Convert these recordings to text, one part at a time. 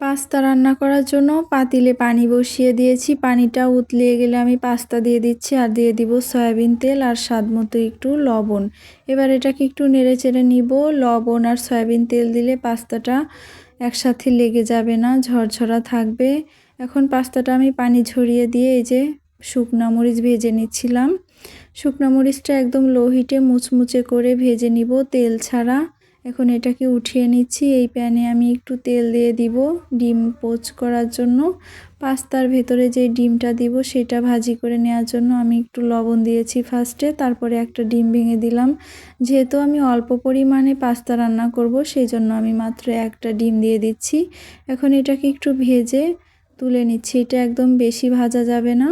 Pasta রান্না করার জন্য পাতিলে পানি বসিয়ে দিয়েছি। পানিটা উতলিয়ে গেলে আমি পাস্তা দিয়ে দিচ্ছি আর দিয়ে দিব সয়াবিন তেল আর স্বাদমতো একটু লবণ। এবার এটাকে একটু নেড়েচেড়ে নিব। লবণ আর সয়াবিন তেল দিলে পাস্তাটা একসাথে লেগে যাবে না, ঝরঝরা থাকবে। এখন পাস্তাটা আমি পানি ঝরিয়ে দিয়ে এই যে শুকনা মরিচ ভেজে নিচ্ছিলাম। শুকনা মরিচটা একদম লো হিটে মুচমুচে করে ভেজে নিব তেল ছাড়া। এখন এটাকে উঠিয়ে নিচ্ছি। এই প্যানে আমি একটু তেল দিয়ে দিব ডিম পোচ করার জন্য। পাস্তার ভেতরে যে ডিমটা দিব সেটা ভাজি করে নেওয়ার জন্য আমি একটু লবণ দিয়েছি ফার্স্টে, তারপরে একটা ডিম ভেঙে দিলাম। যেহেতু আমি অল্প পরিমাণে পাস্তা রান্না করব সেই জন্য আমি মাত্র একটা ডিম দিয়ে দিচ্ছি। এখন এটাকে একটু ভেজে তুলে নিচ্ছি। এটা একদম বেশি ভাজা যাবে না,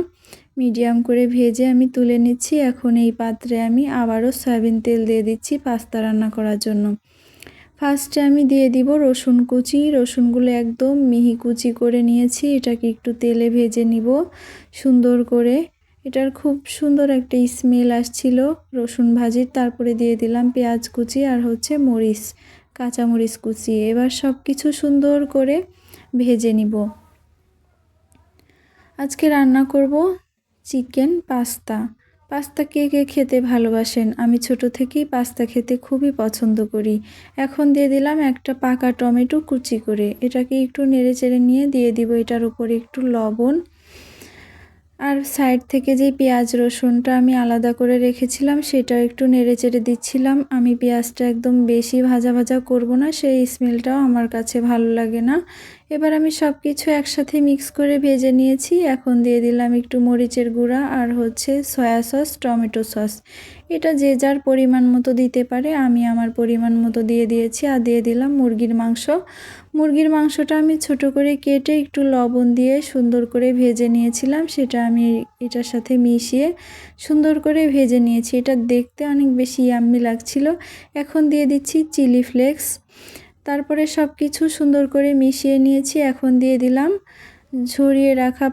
মিডিয়াম করে ভেজে আমি তুলে নিচ্ছি। এখন এই পাত্রে আমি আবারও সয়াবিন তেল দিয়ে দিচ্ছি পাস্তা রান্না করার জন্য। ফার্স্টে আমি দিয়ে দিব রসুন কুচি। রসুনগুলো একদম মিহি কুচি করে নিয়েছি। এটাকে একটু তেলে ভেজে নিব সুন্দর করে। এটার খুব সুন্দর একটা স্মেল আসছিল রসুন ভাজির। তারপরে দিয়ে দিলাম পেঁয়াজ কুচি আর মরিচ, কাঁচা মরিচ কুচি। এবার সব কিছু সুন্দর করে ভেজে নিব। আজকে রান্না করব চিকেন পাস্তা। পাস্তা কে কে খেতে ভালোবাসেন? আমি ছোট থেকেই পাস্তা খেতে খুবই পছন্দ করি। এখন দিয়ে দিলাম একটা পাকা টমেটো কুচি করে। এটাকে একটু নেড়েচেড়ে নিয়ে দিয়ে দিব এটার উপরে একটু লবণ। আর সাইড থেকে যে পেঁয়াজ রসুনটা আমি আলাদা করে রেখেছিলাম সেটাও একটু নেড়েচেড়ে দিচ্ছিলাম। আমি পেঁয়াজটা একদম বেশি ভাজা ভাজা করব না, সেই স্মেলটাও আমার কাছে ভালো লাগে না। এবার আমি সব কিছু একসাথে মিক্স করে ভেজে নিয়েছি। এখন দিয়ে দিলাম একটু মরিচের গুঁড়া আর সয়া সস, টমেটো সস। এটা যে যার পরিমাণ মতো দিতে পারে, আমি আমার পরিমাণ মতো দিয়ে দিয়েছি। আর দিয়ে দিলাম মুরগির মাংস। মুরগির মাংসটা আমি ছোট করে কেটে একটু লবণ দিয়ে সুন্দর করে ভেজে নিয়েছিলাম। সেটা আমি এটার সাথে মিশিয়ে সুন্দর করে ভেজে নিয়েছি। এটা দেখতে অনেক বেশি ইয়াম্মি লাগছিল। এখন দিয়ে দিচ্ছি চিলি ফ্লেক্স। তারপরে সব কিছু সুন্দর করে মিশিয়ে নিয়েছি। এখন দিয়ে দিলাম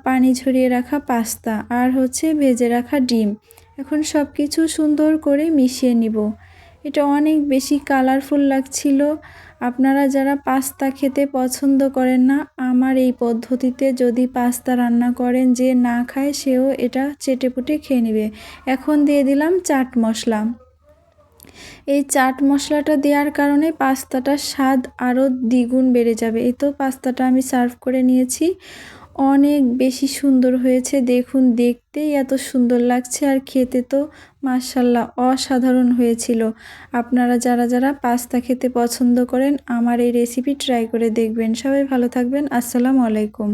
পানি ঝরিয়ে রাখা পাস্তা আর ভেজে রাখা ডিম। এখন সব কিছু সুন্দর করে মিশিয়ে নিব। এটা অনেক বেশি কালারফুল লাগছিল। আপনারা যারা পাস্তা খেতে পছন্দ করেন না, আমার এই পদ্ধতিতে যদি পাস্তা রান্না করেন, যে না খায় সেও এটা চেটেপুটে খেয়ে নেবে। এখন দিয়ে দিলাম চাট মশলা। এই চাট মশলাটা দেওয়ার কারণে পাস্তাটার স্বাদ আরও দ্বিগুণ বেড়ে যাবে। এই তো পাস্তাটা আমি সার্ভ করে নিয়েছি। অনেক বেশি সুন্দর হয়েছে, দেখুন দেখতেই এত সুন্দর লাগছে আর খেতে তো মাশাআল্লাহ অসাধারণ হয়েছিল। আপনারা যারা যারা পাস্তা খেতে পছন্দ করেন আমার এই রেসিপি ট্রাই করে দেখবেন। সবাই ভালো থাকবেন। আসসালামু আলাইকুম।